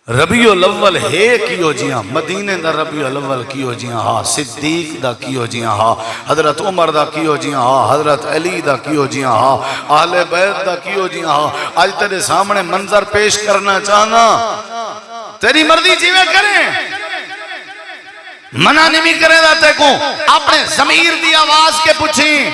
ربیع الاول ہے کیو جیاں مدینے دا ربیع الاول کیو جیاں ہا صدیق دا کیو جیاں ہا حضرت عمر دا کیو جیاں ہا حضرت علی دا کیو جیاں ہا اہل بیت دا کیو جیاں ہا آج تیرے سامنے منظر پیش کرنا چاہنا تیری مرضی جیوے کریں منع نہیں کرے دا تے کو اپنے ضمیر دی آواز کے پوچھیں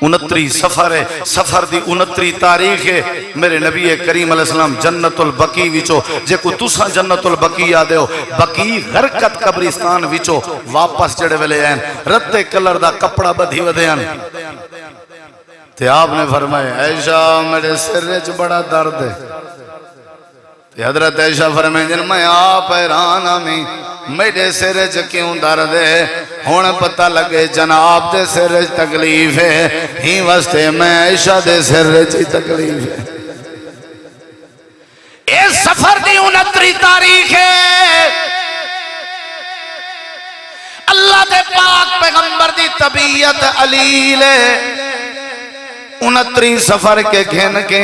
29 سفر ہے سفر دی 29 تاریخ ہے میرے نبی کریم علیہ السلام جنت البقی وچو جے کو تسا جنت البقی یاد ہو بقی غرقت قبرستان وچو واپس جڑے ویلے ہیں رتے کلر دا کپڑا بدھی ودے ہیں تے آپ نے فرمایا عائشہ میرے سر وچ بڑا درد ہے تے حضرت عائشہ فرمائیں جن میں آپ حیران ہمیں میرے سر وچ کیوں درد ہے ہن پتہ لگے جناب دے سر وچ تکلیف ہے ہی واسطے میں عائشہ دے سر وچ تکلیف ہے اس سفر دی 29 تاریخ ہے اللہ دے پاک پیغمبر دی طبیعت علیل ہے 29 سفر کے گھن کے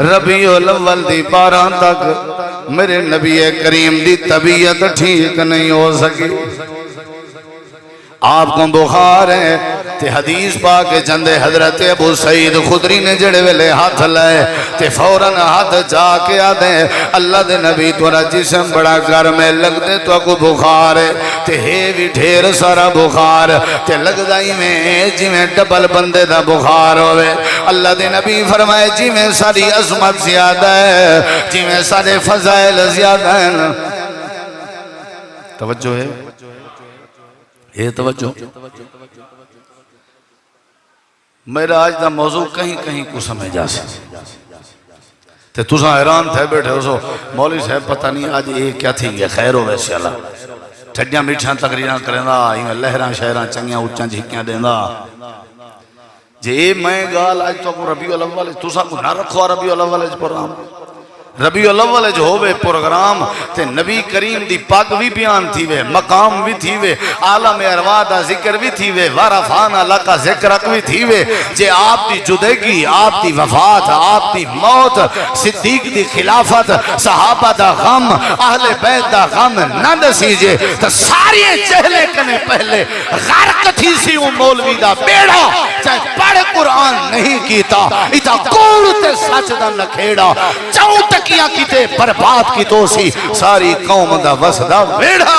ربیع الاول دی 12 تک میرے نبی کریم دی طبیعت ٹھیک نہیں ہو سکی آپ کو بخار ہے تے حدیث پاک جندے حضرت ابو سعید خدری نے جڑے ویلے ہاتھ لائے تے فوراً ہاتھ جا کے آدھے اللہ دے نبی تورا جسم بڑا گرم ہے لگ دے تو کو بخار ہے تے ہے بھی ڈھیر سارا بخار تے لگ دائی میں جی میں ڈبل بندے دا بخار ہوئے اللہ دے نبی فرمائے جی میں ساری عظمت زیادہ ہے جی میں سارے فضائل زیادہ ہیں توجہ ہے یہ توجہ میرا آج دا موضوع کہیں کہیں کو سمجھا سے تے تُسا حیران تھے بیٹھے ہو سو مولوی صاحب پتہ نہیں آج یہ کیا تھی یہ خیر ہو ویسے اللہ ٹھڈیاں میٹھاں تقریراں کریں دا ہی لہراں شہراں چنگیاں اچھاں جھکیاں دیں دا جے میں گال آج تو کو ربیع الاول تُسا کو نہ رکھو ربیع الاول پروگرام ربیع الاول جو ہوئے پروگرام تے نبی کریم دی پاک بھی بیان تھی وے مقام بھی تھی وے عالم ارواح دا ذکر بھی تھی وے وارفانا لکا ذکرک بھی تھی وے جے آپ دی جدگی آپ دی وفات آپ دی موت صدیق دی خلافت صحابہ دا غم اہل بیت دا غم نہ دسیجے تو ساری چہلے کنے پہلے غرق تھی سی مولوی دا بیڑا چاہے پڑھ قرآن نہیں کیتا ایتا کوڑ تے سچ دا نکھیڑا چاہوں تکیاں کیتے برباد کی تو سی ساری قوم دا وسدہ ویڑا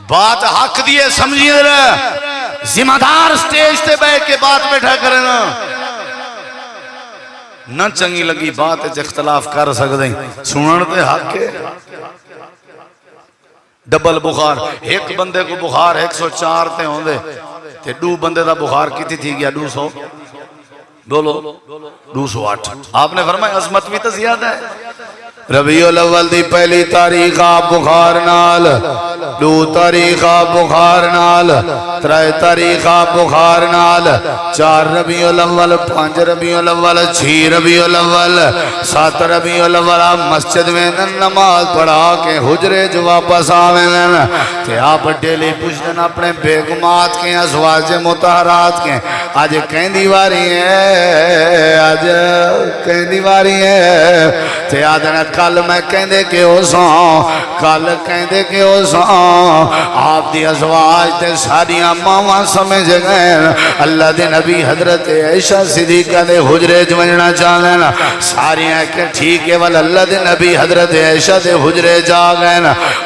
بات حق دیئے سمجھیے رہے ذمہ دار سٹیج تے بے کے بات بیٹھا کرنا نہ چنگی لگی بات ہے اختلاف کر سکتے ہیں سننے حق ہے ڈبل بخار ایک بندے کو بخار 104 تے ہوں دے تے دو بندے دا بخار کتی تھی گیا 200 بولو 208 آپ نے فرمایا عظمت بھی تو زیادہ ہے ربیع الاول دی پہلی تاریخ آپ بخار نال 2 تاریخ آپ بخار نال 3 تاریخ آپ بخار نال 4 ربیع الاول 5 ربیع الاول 6 ربیع الاول 7 ربیع الاول آپ مسجد میں نماز پڑھا کے حجرے جو واپس آویں تے آپ ڈیلی پوچھتے ہیں اپنے بیگمات کے ازواج مطہرات کے آج کہیں دیواری ہے آج کہیں دیواری ہے تے آدھنا کل میں کہیں دے کے ہو ساں کل کہیں دے کے ہو ساں آپ دی ازواج تے ساریاں ماما سمجھ گئے اللہ دے نبی حضرت عائشہ صدیقہ دے حجرے جمجنا چاہنے ساریاں کہ ٹھیک ہے والا اللہ دے نبی حضرت عائشہ دے حجرے جا گئے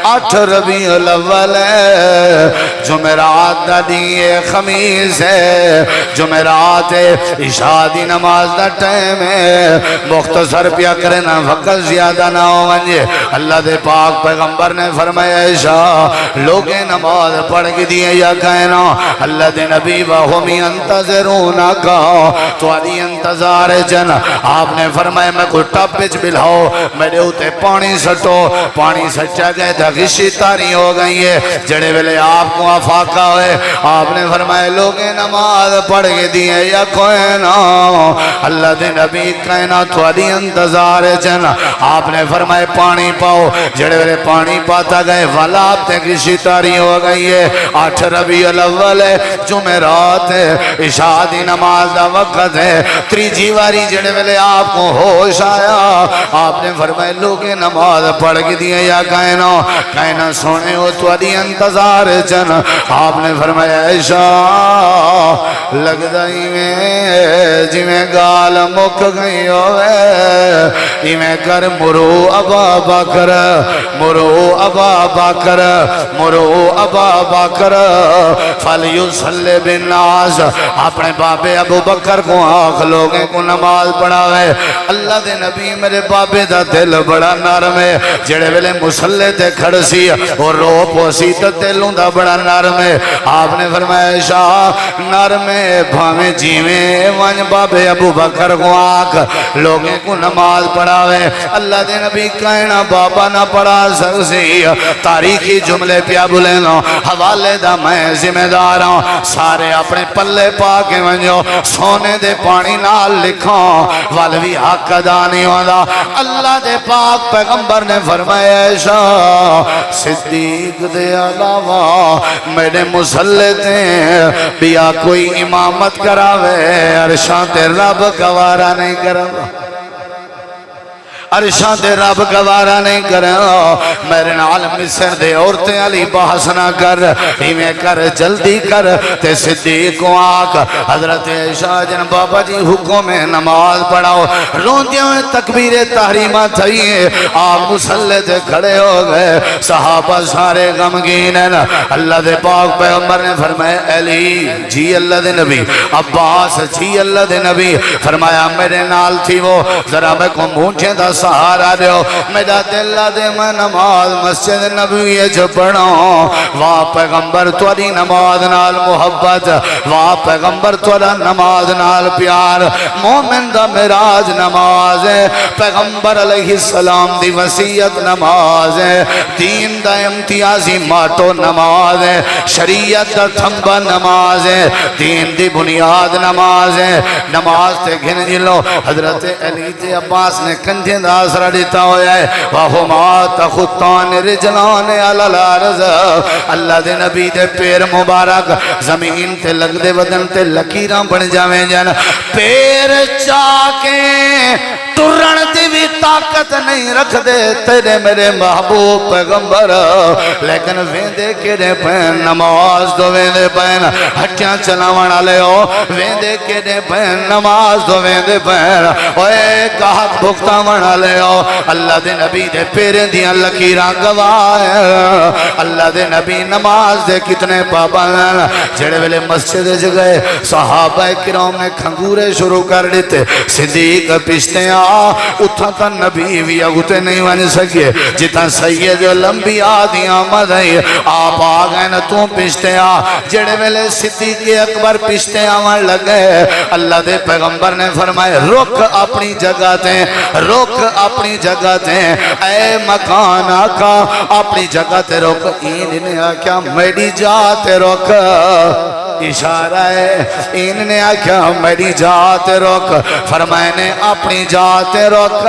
8 ربیع الاول ہے جمعرات دا دی خمیس ہے جمعرات عشاء دی نماز دا ٹائم ہے مختصر پیا کرنا وقت زیادہ نہ ہو منجے اللہ دے پاک پیغمبر نے فرمایا عشاء لوگیں نماز پڑھ کے دیئے یا کہنا اللہ دے نبی وَهُمِ يَنْتَظِرُونَ کا تو علی انتظار جن آپ نے فرمایا میں کوئی ٹپ پچ بلھاؤ میرے ہوتے پانی سٹو پانی سٹا گئے تھا غشی تاری ہو گئی ہے جڑے ویلے آپ کو آفاقہ ہوئے آپ نے فرمایا لوگیں نماز پڑھ کے دیئے یا کہنا اللہ دے نبی کہنا تو علی انتظار جن آپ نے فرمائے پانی پاؤ جڑے ویلے پانی پاتا گئے وَلَا رات ہے کسی تاری ہو گئی ہے 8 ربیع الاول ہے جمعرات ہے عشاء دی نماز دا وقت ہے تریجی واری جڑے ویلے آپ کو ہوش آیا آپ نے فرمائے لوگے نماز پڑھ کے دیا یا کہنا سونے ہو تواری انتظار چن آپ نے فرمایا عشاء لگ دائی میں جی میں گال مک گئی ہوئے جی میں کر مرو ابا بکر مرو ابا بکر مرو ابا بکر فلیصلی بالناس اپنے بابے ابو بکر کو آنکھ لوگیں کو نماز پڑھاوے اللہ دے نبی میرے بابے دا دل بڑا نرم ہے جڑے ویلے مسلے تے کھڑ سی اور رو پوسی تے دلوں دا بڑا نرم ہے آپ نے فرمایا شاہ نرم ہے بھامے جیویں ون بابے ابو بکر کو آنکھ لوگیں کو نماز پڑھاوے اللہ دے نبی کہنا بابا نہ پڑھا سکسی تاریخی جملے پیا بولینو حوالے دا میں ذمہ دار ہوں سارے اپنے پلے پا کے ونجو سونے دے پانی نال لکھوں والوی حق ادا نہیں ہوتا اللہ دے پاک پیغمبر نے فرمایا ایشا صدیق دے علاوہ میرے مسلط ہیں بیا کوئی امامت کراوے عرشاں تے رب گوارا نہیں کراوے عرشاں دے رب گوارا نہیں کریں میرے نال مصر دے عورتیں علی بحث نہ کر ہمیں کر جلدی کر تے صدیق کو آنکھ حضرت عائشہ جن بابا جی حکم میں نماز پڑھاؤ روندے ہوئے تکبیر تحریمہ تھئیے آپ مسلح تے کھڑے ہو گئے صحابہ سارے غمگین ہیں اللہ دے پاک پیغمبر نے فرمایا علی جی اللہ دے نبی عباس جی اللہ دے نبی فرمایا میرے نال تھی وہ ذرا میں کو مونچے دا سہارا دیو میرا دل دے میں نماز مسجد نبوی جو پڑھوں واہ پیغمبر توری نماز نال محبت واہ پیغمبر تورا نماز نال پیار مومن دا مراج نماز ہے پیغمبر علیہ السلام دی وسیعت نماز ہے دین دا امتیازی ماتو نماز ہے شریعت دا تھمبا نماز ہے دین دی بنیاد نماز ہے نماز تے گھن جلو حضرت علی تے عباس نے کندھیں دا آسرہ دیتا ہویا ہے وَهُمَا تَخُطَّانِ رِجْلَانِ عَلَى الْأَرْضِ اللہ دے نبی دے پیر مبارک زمین تے لگ دے بدن تے لکیران بن جاویں جن پیر چاکیں ترن دی بھی طاقت نہیں رکھ دے تیرے میرے محبوب پیغمبر لیکن ویندے کیڑے پین نماز دو ویندے پین ہٹیاں چلاوان آلے ہو ویندے کیڑے پین نماز دو ویندے پین اوے کہت بھکتاوان آلے ہو اللہ دے نبی دے پیریں دیاں لکیران گواہ اللہ دے نبی نماز دے کتنے پابان جڑے ویلے مسجد جگئے صحابہ کرام نے کھنگورے شروع کر دیتے صدیق پشتے اتھا تا نبی بھی اگتے نہیں ون سکے جتا سید الانبیاء دی آمد ہے آپ آگئے نا تو پشتے جڑے ویلے صدیق اکبر پشتے آوان لگے اللہ دے پیغمبر نے فرمائے رک اپنی جگہ دیں رک اپنی جگہ دیں اے مکان آقا اپنی جگہ تے رک انہیں آکیا میری جاتے رک اشارہ ہے انہیں آکیا میری جاتے رک فرمائے نے اپنی جاتے رک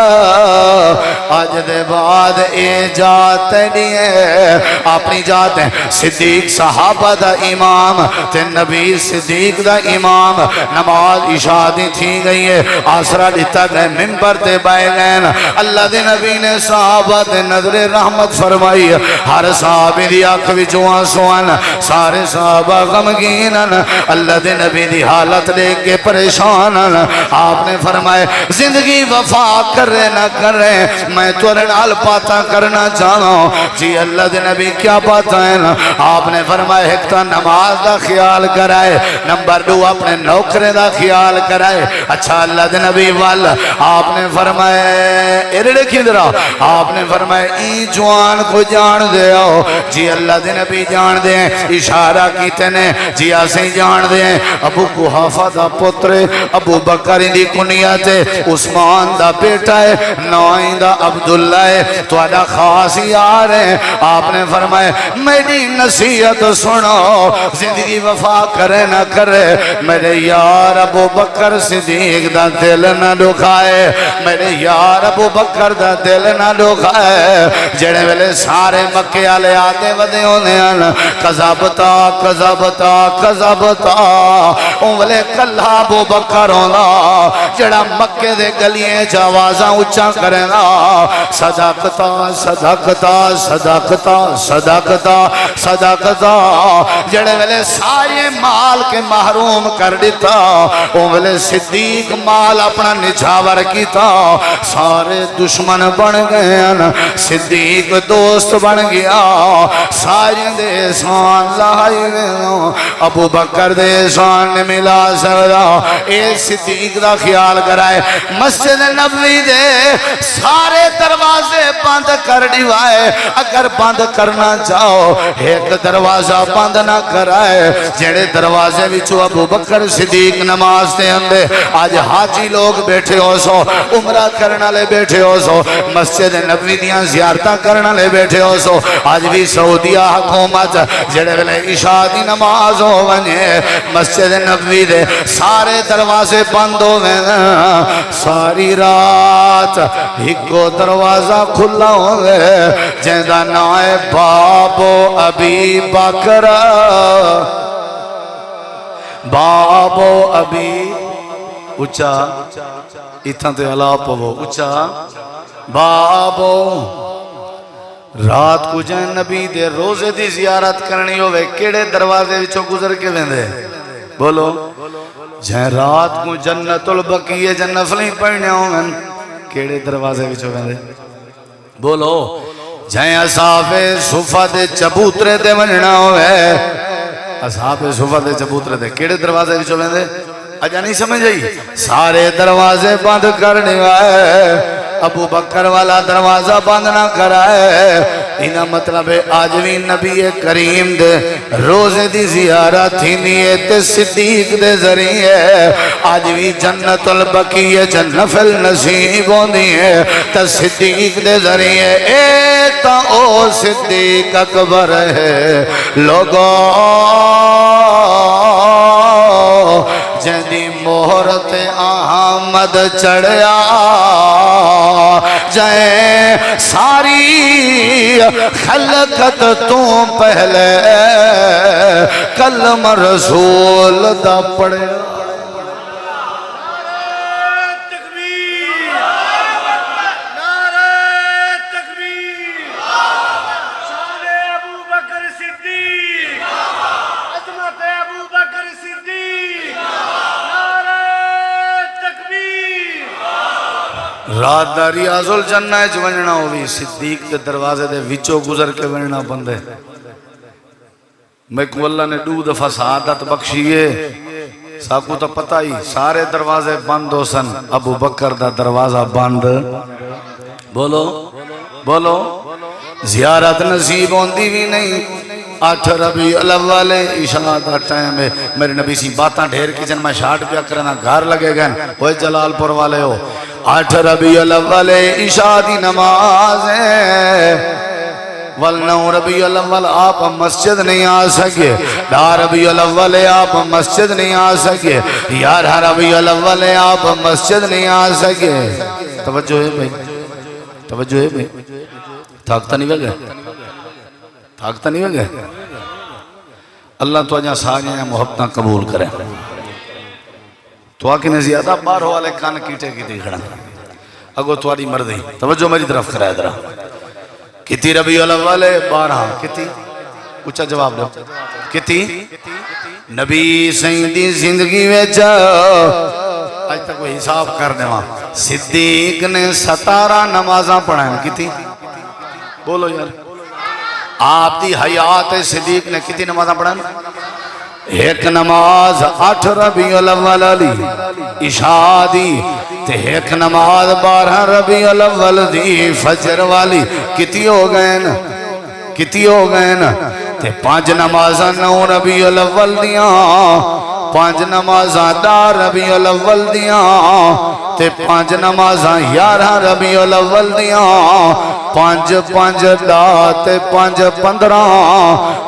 آج دے بعد اے جاتے نہیں اپنی جاتے صدیق صحابہ دا امام تے نبی صدیق دا امام نماز اشادی تھی گئی ہے آسرہ دیتا گئے ممبر تے بائے گئے اللہ دے نبی نے صحابہ تے نظر رحمت فرمائی ہر صحابی دی آنکھ بھی جوان سوان سارے صحابہ غمگین اللہ دے نبی دی حالت دیکھ کے پریشان آپ نے فرمائے زندگی وفا کر رہے نہ کر رہے میں تورے نال پاتا کرنا چاہتا ہوں جی اللہ دے نبی کیا پاتا ہے آپ نے فرمائے ایک تا نماز دا خیال کرائے نمبر 2 اپنے نوکرے دا خیال کرائے اچھا اللہ دے نبی وال آپ نے فرمائے ارڑے کی درہ آپ نے فرمائے ای جوان کو جان دے آؤ جی اللہ دے نبی جان دے اشارہ کیتے نے جی سے جان دے ابو قحافہ دا پتر ابو بکر دی کنیت عثمان دا بیٹا ہے نوائیں دا عبداللہ ہے تو ادا خاص یار ہے آپ نے فرمائے میری نصیحت سنو زندگی وفا کرے نہ کرے میرے یار ابو بکر صدیق دا دل نہ دکھائے میرے یار ابو بکر دا دل نہ دکھائے جڑے ویلے سارے مکے والے آتے ودے ہونے ہیں قذابتا قذابتا قذابتا اولے کلہ ابو بکر ہونا جڑا مکے دے گلیے جوازاں اچھا کرنا صداقتا صداقتا صداقتا صداقتا صداقتا جڑے ویلے سارے مال کے محروم کر دیتا اولے صدیق مال اپنا نچھاور کیتا سارے دشمن بن گئے ہیں صدیق دوست بن گیا سارے دے سان لائی گئے ابو بکر دے سان نے ملا سکتا اے صدیق دا خیال کرائے مسجد نبوی دے سارے دروازے بند کر دیوائے اگر بند کرنا چاہو ایک دروازہ بند نہ کرائے جڑے دروازے وچوں ابو بکر صدیق نماز دے اندے آج حاجی لوگ بیٹھے ہو سو عمرہ کرنا لے بیٹھے ہو سو مسجد نبوی دیاں زیارتاں کرنا لے بیٹھے ہو سو آج بھی سعودیہ حکومت جڑے ویلے عشاء دی نماز ہو ونجے مسجد نبوی دے سارے دروازے بند ہو گئے ساری رات ایکو دروازہ کھلا ہو گئے جیندہ نائے بابو ابی بکر بابو ابی اچھا اتھا تے علا پو اچھا بابو رات کو جائیں نبی دے روزے دی زیارت کرنی ہوئے کیڑے دروازے وچوں گزر کے ویندے بولو جائیں رات کو جنت البقیہ جنفلیں پڑھنے ہوئے کیڑے دروازے وچوں ویندے بولو جائیں اصحاب صفہ دے چبوترے دے ونجنا ہوئے اصحاب صفہ دے چبوترے دے کیڑے دروازے وچوں ویندے اجا نہیں سمجھ جائی سارے دروازے بند کرنے والے ابو بکر والا دروازہ بند نہ کرائے انہا مطلب ہے آج بھی نبی کریم دے روزے دی زیارت ہی نیت صدیق دے ذریعے آج بھی جنت البقیہ جنفل نصیب ہوندی ہے تا صدیق دے ذریعے ایک تا او صدیق اکبر ہے لوگوں جدی مہرت احمد چڑھیا جائیں ساری خلقت تو پہلے کلم رسول دا پڑھیا رات دا ریاض الجنہ ہے جو ونجنا ہوئی صدیق کے دروازے دے وچوں گزر کے ونجنا بندے میں کو اللہ نے دو دفعہ سعادت بخشیے ساکو تو پتہ ہی سارے دروازے بند ہو سن ابو بکر دا دروازہ بند بولو بولو زیارت نصیب ہوندی بھی نہیں 8 ربیع الاول عشاء دا ٹائم ہے میرے نبی سی باتاں ڈھیر کی جن میں شارٹ پیا کرنا گھر لگے گئے وہ جلال پور والے ہو 8 ربیع الاول عشاء دی نماز ہے والنو ربیع الاول آپ مسجد نہیں آ سکے 10 ربیع الاول آپ مسجد نہیں آ سکے 11 ربیع الاول آپ مسجد نہیں آ سکے توجہ ہے بھائی توجہ ہے بھائی تھاکتا نہیں بگے تھاکتا نہیں بگے اللہ تو اجاں ساریاں محبتاں قبول کرے تو آکے نے زیادہ بار ہو والے کان کیٹے کی دیکھنا اگو تواری مردی توجہ میری طرف کرائے درہ کتی ربیع الاول 12 کتی اچھا جواب دو کتی نبی سیدی زندگی میں جا آج تک وہ حساب کر دے وہاں صدیق نے 17 نمازاں پڑھائیں کتی بولو یار آپ دی حیات صدیق نے کتی نمازاں پڑھائیں ایک نماز 8 ربیع الاول علی عشاء دی تے ایک نماز 12 ربیع الاول دی فجر والی کتی ہو گئے نا کتی ہو گئے نا تے 5 نمازاں 9 ربیع الاول دیاں 5 نمازاں 10 ربیع الاول دیاں تے 5 نمازاں 11 ربیع الاول دیاں 5 5 10 تے 5 15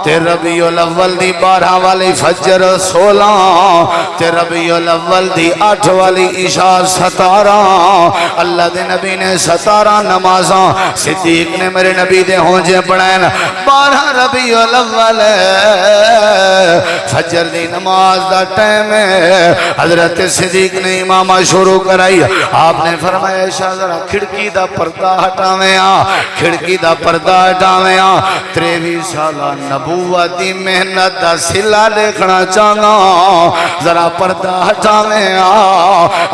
تے ربیع الاول دی 12 والی فجر 16 تے ربیع الاول دی 8 والی عشاء 17 اللہ دے نبی نے 17 نمازاں صدیق نے میرے نبی دے ہونجے پڑھائیں 12 ربیع الاول فجر دی نماز دا ٹائم ہے حضرت صدیق نے امامہ شروع کرائی آپ نے فرمایا عائشہ ذرا کھڑکی دا پردہ ہٹاویں کھڑکی دا پردہ ہٹاویں 23 سالہ نبوت دی محنت دا سلا دیکھنا چاہنا ذرا پردہ ہٹاویں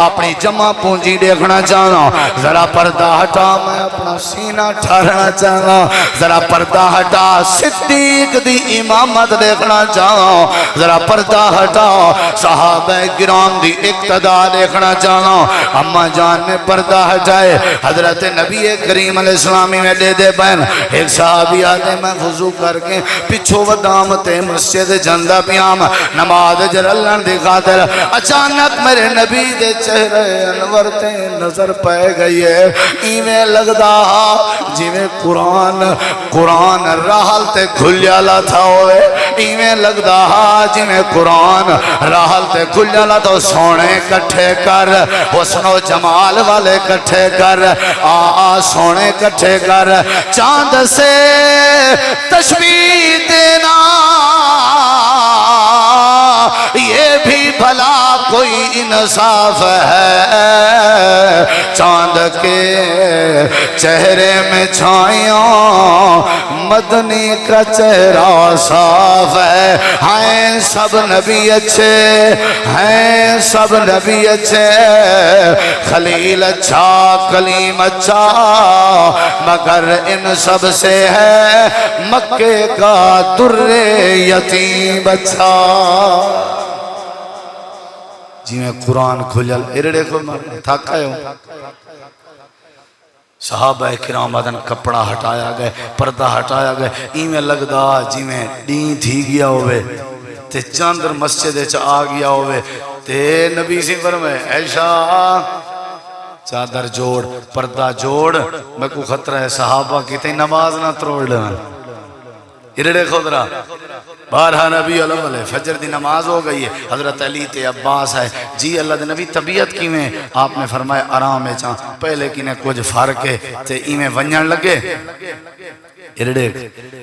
اپنی جمع پونجی دیکھنا چاہنا ذرا پردہ ہٹا میں اپنا سینہ ٹھارنا چاہنا ذرا پردہ ہٹا صدیق دی امامت دیکھنا چاہنا ذرا پردہ ہٹا صحابہ کرام دی اقتداء دیکھنا چاہنا اما جان نے پردہ ہٹائے حضرت نبی کریم علیہ السلامی میں دے بین ایک صحابی آتے میں وضو کر کے پچھو ودامتے مسجد جندہ پیام نماز جللن دی خاطر اچانک میرے نبی دے چہرے انور تے نظر پائے گئی ہے ایمیں لگدا جی میں قرآن راحل تے کھلیالا تھا ہوئے ایمیں لگدا جی میں قرآن راحل تے کھلیالا تو سونے کٹھے کر حسن و جمال والے کٹھے کر سونے کٹھے کر چاند سے تشبیہ دینا یہ بھی بھلا کوئی انصاف ہے چاند کے چہرے میں چھائیاں مدنی کا چہرہ صاف ہے ہیں سب نبی اچھے ہیں سب نبی اچھے خلیل اچھا کلیم اچھا مگر ان سب سے ہے مکے کا در یتیم اچھا جی میں قرآن کھجل ارڑے کو تھاکا ہوں صحابہ کرام آدن کپڑا ہٹایا گئے پردہ ہٹایا گئے ایمیں لگدا جی میں دین تھی گیا ہوئے تے چاندر مسجد چا آ گیا ہوئے تے نبی سی فرمائے عائشہ چادر جوڑ پردہ جوڑ میں کو خطرہ ہے صحابہ کی تے نماز نہ تروڑ لینا ارڑے خودرہ 12 نبی علیہ فجر دی نماز ہو گئی ہے حضرت علی تے عباس ہے جی اللہ دے نبی طبیعت کی میں آپ نے فرمایا آرام میں چاہاں پہلے کی نے کچھ فرق ہے تے ایمیں ونجن لگے ارڑے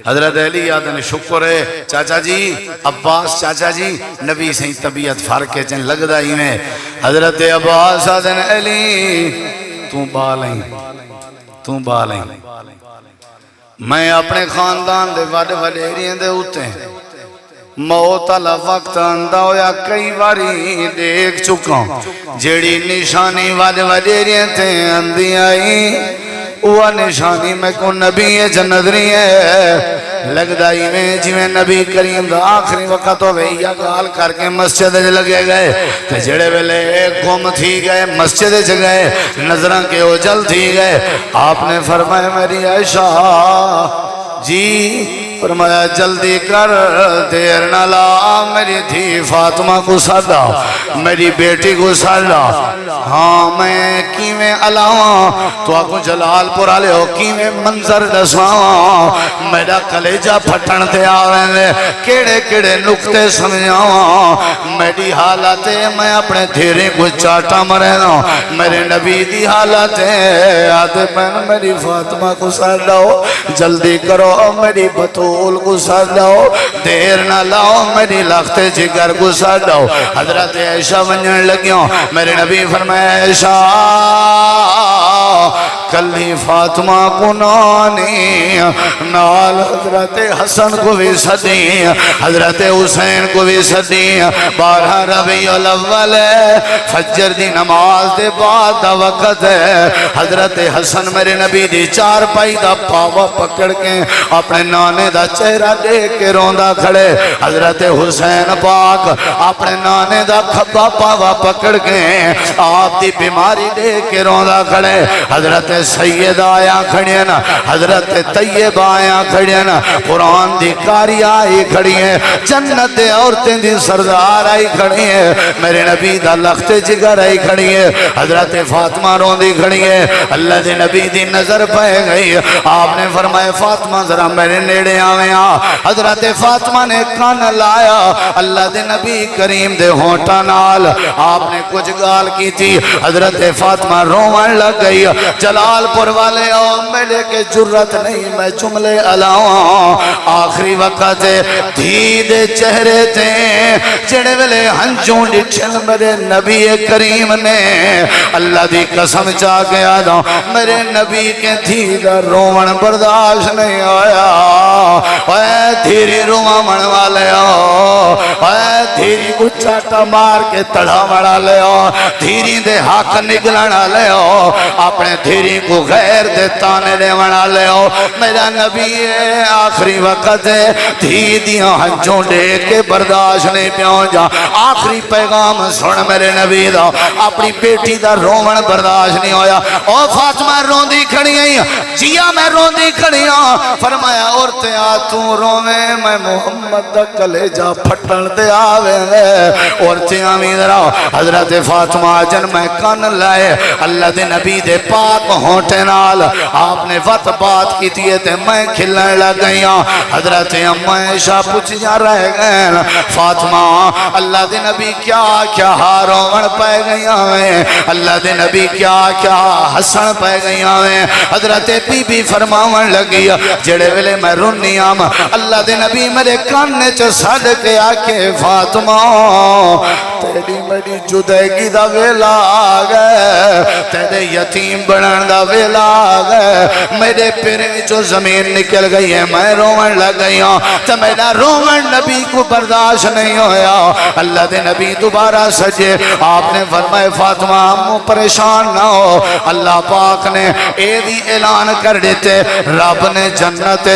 حضرت علی آدھے نے شکر ہے چاچا جی عباس چاچا جی نبی سے طبیعت فرق ہے چن لگ دا ایمیں حضرت عباس آدھے نے علی تو بالیں میں اپنے خاندان دے وڈے وڈیریاں دے ہوتے ہیں موت اللہ وقت اندہ ہویا کئی باری دیکھ چکا جیڑی نشانی وڈے وڈیریاں تھے اندھی آئی وہ نشانی میں کو نبی جنت نہیں ہے لگ دائی میں جی میں نبی کریم دا آخری وقت ہوئے یا گال کر کے مسجد لگے گئے تے جڑے ویلے گم تھی گئے مسجد گئے نظران کے اجل تھی گئے آپ نے فرمایا میری عائشہ جی فرمایا جلدی کر دیر نہ لا میری تھی فاطمہ کو سادا میری بیٹی کو سادا ہاں میں کیویں علاوہ تو آکو جلال پورا لے ہو کیویں منظر دسواں میرا کلیجہ پھٹن تے آویں کیڑے کیڑے نکتے سمجھاواں میری حالت ہے میں اپنے دھیرے کو چاٹا مرہنا میرے نبی دی حالت ہے آدھے پہن میری فاطمہ کو سادا ہو جلدی کرو میری بطول کو ساڑھاؤ دیر نہ لاؤ میری لخت جگر کو ساڑھاؤ حضرت عائشہ ونجن لگیوں میرے نبی فرمائے عائشہ کلی فاطمہ کو نانی نال حضرت حسن کو بھی صدی حضرت حسین کو بھی صدی 12 ربیع الاول فجر دی نماز دے بعد دا وقت ہے حضرت حسن میرے نبی دی 4 پائی دا پاوا پکڑ کے اپنے نانے دا چہرہ دیکھ کے روندہ کھڑے حضرت حسین پاک اپنے نانے دا کھبا پاوا پکڑ کے آپ دی بیماری دیکھ کے روندہ کھڑے حضرت سیدہ آیا کھڑیاں حضرت طیبہ آیا کھڑیاں قرآن دی کاری آئی کھڑی ہیں جنت عورتیں دی سردار آئی کھڑی ہیں میرے نبی دا لخت جگر آئی کھڑی ہے حضرت فاطمہ رون دی کھڑی ہے اللہ دے نبی دی نظر پہ گئی آپ نے فرمایا فاطمہ ذرا میرے نیڑے آویں حضرت فاطمہ نے کان لایا اللہ دے نبی کریم دے ہونٹا نال آپ نے کچھ گال کی تھی حضرت فاطمہ روان لگ گئی جلال پور والے میرے کے جرت نہیں میں جملے علاوہ آخری وقت دھی دے چہرے تھے جڑے ویلے ہنجوں ڈٹھن میرے نبی کریم نے اللہ دی قسم چاہ گیا دا میرے نبی کے دھی دا روان برداشت نہیں آیا اے دھیری روان والے اے دھیری کو چاٹا مار کے تڑھا مڑا لے دھیری دے حق نگلنا لے اپنے دھیری کو غیر دے تانے دے مڑا لے میرا نبی آخری وقت دھی دیاں ہنجوں دے کے برداشت نہیں پیوں جا آخری پیغام سن میرے نبی دا اپنی بیٹی دا رومن برداشت نہیں ہویا او فاطمہ روندی کھڑی ہیں جیا میں روندی کھڑی ہوں فرمایا عورتیں آ تو رویں میں محمد دا کلیجہ پھٹن دے آوے عورتیں آمین رہا حضرت فاطمہ جن میں کن لائے اللہ دے نبی دے پاک ہونٹے نال آپ نے وقت بات کی تھی تے میں کھلنے لگ گئی حضرت امّہ عائشہ پوچھ جا رہے گئے فاطمہ اللہ دے نبی کیا کیا رومن پہ گئی آویں اللہ دے نبی کیا کیا حسن پہ گئی آویں حضرت بی بی فرماون لگی جڑے ویلے میں رونی آم اللہ دے نبی میرے کاننے چ سڑ کے آکے فاطمہ تیری میری جدگی دا ویلا آگئے تیرے یتیم بنان دا ویلا آگئے میرے پیرے جو زمین نکل گئی ہے میں رومن لگ گئی ہوں تو میرا رومن نبی کو برداشت نہیں ہویا اللہ دے نبی دوبارہ سجے آپ نے فرمائے فاطمہ ہم پریشان نہ ہو اللہ پاک نے اے بھی اعلان کر دیتے رب نے جنت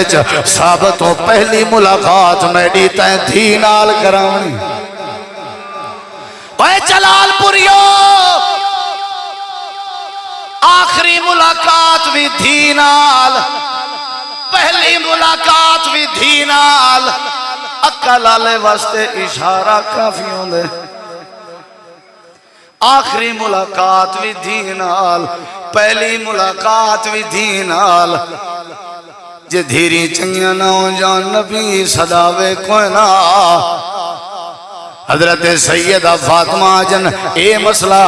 ثابتوں پہلی ملاقات میری تین دھی نال کرانی اے جلال پوریو آخری ملاقات بھی دھی نال پہلی ملاقات بھی دھی نال اکل آلے واسطے اشارہ کافی ہوں دے آخری ملاقات بھی دھی نال پہلی ملاقات بھی دھی نال جے دھیری چنگیاں نہ ہو جان نبی صداوے کوئی نہ حضرت سیدہ فاطمہ جن اے مسئلہ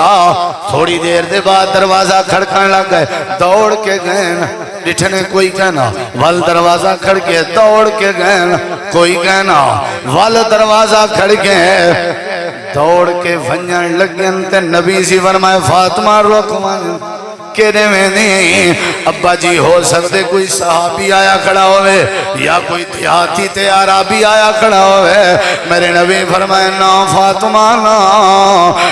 تھوڑی دیر دے بعد دروازہ کھڑکن لگ گئے دوڑ کے گئن ڈٹھنے کوئی کہنا وال دروازہ کھڑ کے دوڑ کے گئن کوئی کہنا وال دروازہ کھڑ کے دوڑ کے ونجن لگن تے نبی سی فرمائے فاطمہ رکمان کہنے میں نہیں ابا جی ہو سکتے کوئی صحابی آیا کھڑا ہوئے یا کوئی دیہاتی تے عربی آیا کھڑا ہوئے میرے نبی فرمائے نا فاطمہ نا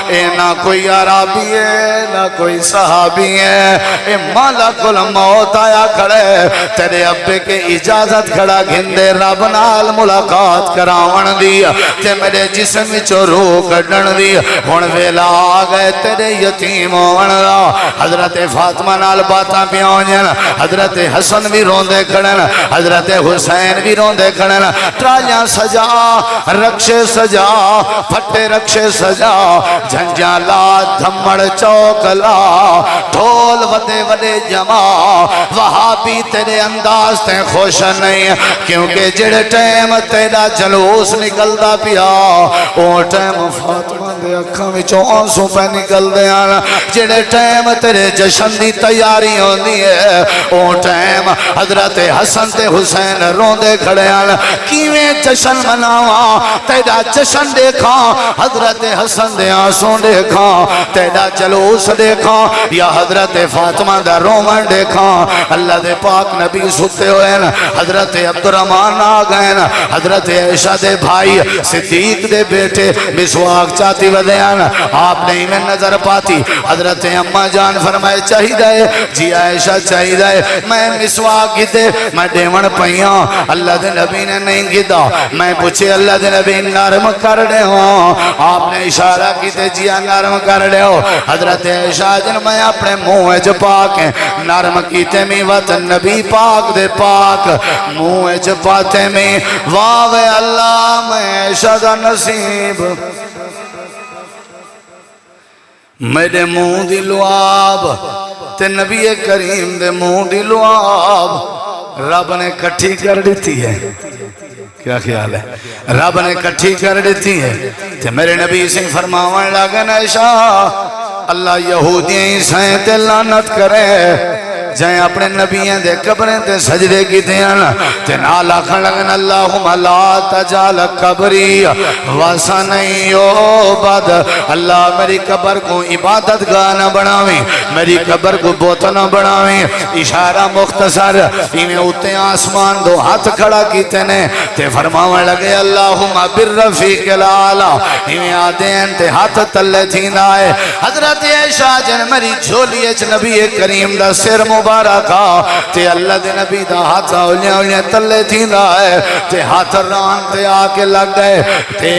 اے نہ کوئی عربی ہے نہ کوئی صحابی ہے اے ملک الموت آیا کھڑے تیرے ابے کے اجازت کھڑا گھندے رب نال ملاقات کراون دیا تے میرے جسم وچوں روح کڈن دی ہن ویلا آ گئے تیرے یتیم ہون دا حضرت فاطمہ نال باتاں پیاؤں حضرت حسن بھی روندے کھڑن حضرت حسین بھی روندے کھڑن ٹرالیاں سجا رکشے سجا پھٹے رکشے سجا جھنجاں لا دھمڑ چوک لا ڈھول ودے ودے جما وہابی تیرے انداز تے خوش نہیں کیونکہ جڑے ٹائم تیرا جلوس نکلدا پیا او ٹائم فاطمہ دے اکھاں وچوں آنسو پہ نکل دے آنا جڑے ٹائم تیرے جشن دی تیاری ہوندی ہے او ٹائم حضرت حسن تے حسین روندے کھڑے آنا کیویں جشن مناواں تیرا جشن دیکھاں حضرت حسن دے آنسوں دیکھاں تیرا جلوس دیکھاں یا حضرت فاطمہ دا رومن دیکھاں اللہ دے پاک نبی ستے ہوئے حضرت عبدالرحمن آ گئے حضرت عائشہ دے بھائی صدیق دے بیٹے مسواک چاہتی ودیان آپ نے ہی میں نظر پاتی حضرت اماں جان فرمائے چاہیے جی عائشہ چاہیے میں مسواک کیتے میں دیون پئیاں اللہ دے نبی نے نہیں کیتا میں پوچھے اللہ دے نبی نرم کر دے ہو آپ نے اشارہ کیتے جی نرم کر دے ہو حضرت عائشہ جن میں اپنے منہ وچ پاک نرم کیتے میں وت نبی پاک دے پاک منہ وچ پاتے میں واہ وے اللہ میں عائشہ دا نصیب میرے منہ دی لعاب تے نبی کریم دے منہ دی لعاب رب نے کٹھی کر دیتی ہے کیا خیال ہے رب نے کٹھی کر دیتی ہے تے میرے نبی سے فرماون لگن عائشہ اللہ یہودیاں عیسائیں تے لعنت کرے جائیں اپنے نبیوں دے قبریں تے سجدے کی دیانا تے نال آکھن لگن اللہم لا تجعل قبری وثنی یعبد اللہ میری قبر کو عبادت گاہ نہ بناویں میری قبر کو بت نہ بناویں اشارہ مختصر ایویں اوتے آسمان دو ہاتھ کھڑا کیتے نے تے فرماون لگے اللہم بالرفیق الاعلی ایویں آدین تے ہاتھ تلے تھیندا ہے حضرت عائشہ جن میری جھولی وچ نبی کریم دا سر مبارکہ تے اللہ دے نبی دا ہاتھ اولیاں اولیاں تلے تھیندا ہے تے ہاتھ ران تے آ کے لگ گئے تے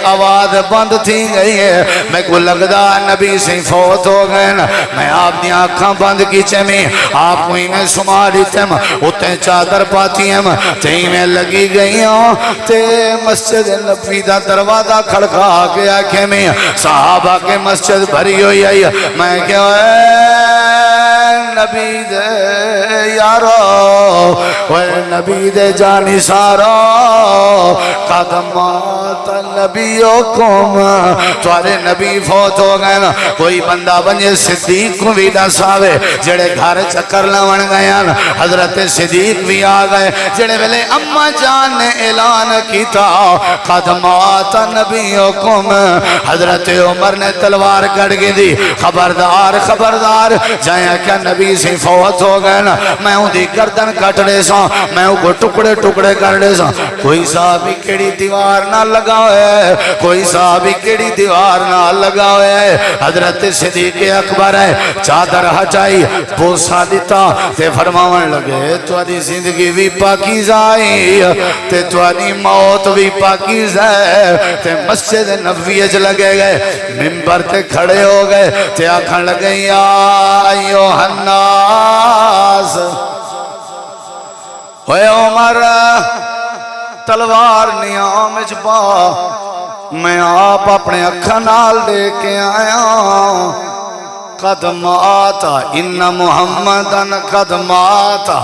آواز بند تھی گئی ہے میں کو لگدا نبی سے فوت ہو گئے میں آپ دی آنکھاں بند کیچے میں آپ کو میں سما دیتے اتے چادر پاتی ہیں تے میں لگی گئی ہوں تے مسجد نبی دا دروازہ کھڑکا کے آنکھیں میں صحابہ کے مسجد بھری ہوئی آئی میں کہا نبی دے یارو وے نبی دے جانی سارو قدمات نبیوکم توارے نبی فوت ہو گئے نا کوئی بندہ بنجے صدیق کو بھی دساوے جڑے گھر چکر لون گئے نا حضرت صدیق بھی آ گئے جڑے ویلے اماں جان نے اعلان کیتا قدمات نبیوکم حضرت عمر نے تلوار کڑ گئی دی خبردار خبردار جائیں کیا نبی سے فوت ہو گئے نا میں ہوں دی گردن کٹ رہے سا میں ہوں کو ٹکڑے ٹکڑے کر رہے سا کوئی صحابی کیڑی دیوار نہ لگا ہوئے کوئی صحابی کیڑی دیوار نہ لگا ہوئے حضرت صدیق اکبر ہے چادر ہٹائی بوسا دیتا تے فرماون لگے تواری زندگی بھی پاکیز آئی تے تواری موت بھی پاکیز ہے تے مسجد نبوی اج لگے گئے ممبر تے کھڑے ہو گئے تے آکھن لگے یا ایوہ الناس اے عمر تلوار نیام اچپا میں آپ اپنے اکھا نال دے کے آیا قدماتا ان محمدن قدماتا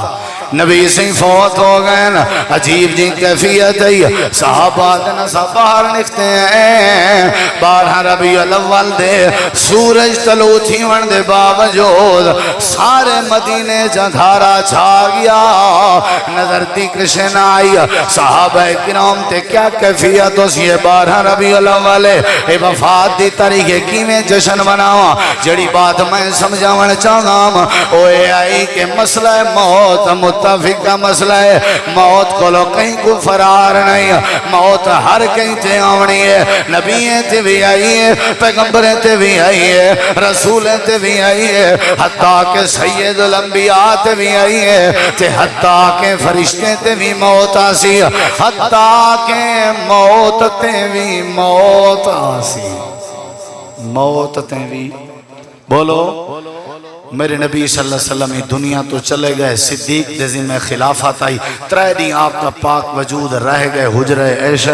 نبی سے فوت ہو گئے نا عجیب جی کیفیت ہے صحابہ دن سب باہر نکتے ہیں 12 ربیع الاول دے سورج تلو تھی ون دے باوجود سارے مدینے جدھارا چھا گیا نظر دی کشن آئی صحابہ کرام تے کیا کیفیت ہو سی 12 ربیع الاول اے وفات دی تاریخ کی میں جشن بناوا جڑی بات میں سمجھاون چاہاں اوے آئی کہ مسئلہ موت متفق کا مسئلہ ہے موت کو لو کہیں کو فرار نہیں موت ہر کہیں تے آونی ہے نبییں تے بھی آئی ہے پیغمبریں تے بھی آئی ہے رسولیں تے بھی آئی ہے حتیٰ کہ سید الانبیاء تے بھی آئی ہے تے حتیٰ کہ فرشتے تے بھی موت آسی حتیٰ کہ موت تے بھی موت آسی موت تے بھی بولو میرے نبی صلی اللہ علیہ وسلم دنیا تو چلے گئے صدیق دے ذمہ خلافت آئی 3 دن آپ کا پاک وجود رہ گئے حجرے عائشہ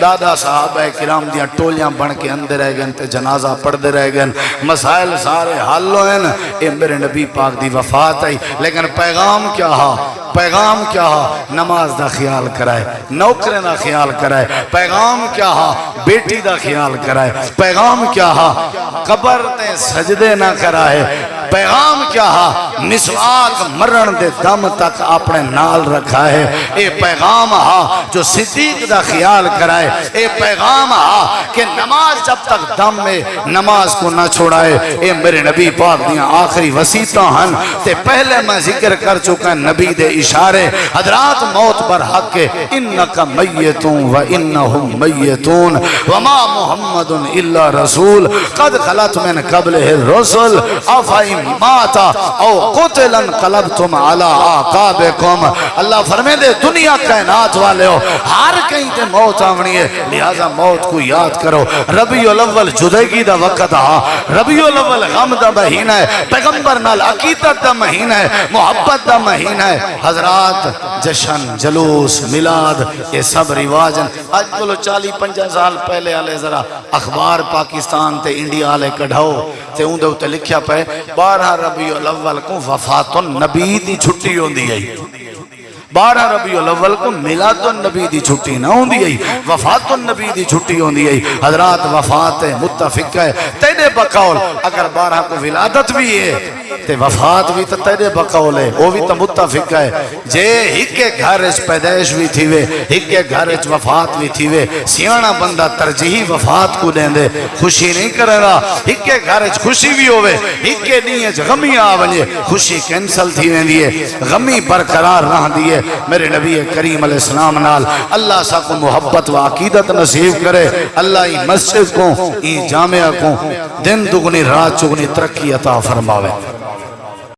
دادا صحابہ کرام دیاں ٹولیاں بن کے اندر رہ گئے تے جنازہ پڑھتے رہ گئے مسائل سارے حل ہوئے نا اے میرے نبی پاک دی وفات آئی لیکن پیغام کیا ہا پیغام کیا ہا نماز دا خیال کرائے نوکریں دا خیال کرائے پیغام کیا ہا بیٹی دا خیال کرائے پیغام کیا ہا قبر دے سجدے نہ کرائے پیغام کیا ہا مسواک مرن دے دم تک اپنے نال رکھا ہے اے پیغام ہا جو صدیق دا خیال کرائے اے پیغام ہا کہ نماز جب تک دم میں نماز کو نہ چھوڑائے اے میرے نبی پاک دیاں آخری وسیطہ ہن تے پہلے میں ذکر کر چکا نبی دے اشارے حضرات موت پر حق کے انکا میتون و انہم میتون وما محمد الا رسول قد خلت من قبلہ الرسل افائم ماتا او قتلا انقلبتم علی آقابکم. اللہ فرمے دے دنیا کائنات والے ہو ہر کہیں تے موت آونی ہے لہذا موت کو یاد کرو. ربیع الاول جدگی دا وقت آ ربیع الاول غم دا مہینہ ہے پیغمبر نال عقیدت دا مہینہ ہے محبت دا مہینہ ہے. حضرات جشن جلوس میلاد یہ سب رواجن آج بولو 40-50 سال پہلے آلے ذرا اخبار پاکستان تے انڈیا آلے کڑھاؤ تے اون دے ہوتے لکھیا پہ 12 ربیع الاول کو وفات النبی دی چھٹی ہوندی ہے. 12 ربیع الاول کو میلاد النبی دی چھٹی نہ ہوندی ہے وفات النبی دی چھٹی ہوندی ہے. حضرات وفات متفق ہے تیرے بقول اگر 12 کو ولادت بھی ہے تے وفات بھی تیرے بقول ہے وہ بھی تو متفق ہے. جے ہکے گھر اس پیدائش بھی تھی وے ہکے گھر اس وفات بھی تھی وے سیانا بندہ ترجیحی وفات کو دیں دے خوشی نہیں کرے گا. ہکے گھر اس خوشی بھی ہوئے ہکے نہیں ہے غمی آونجے خوشی کینسل تھی ویں دیئے غمی برقرار رہ دیئے. میرے نبی کریم علیہ السلام نال اللہ سا کو محبت و عقیدت نصیب کرے. اللہ ہی مسجد کو ہی جامعہ کو دن دگنی رات چگنی ترقی عطا فرماوے.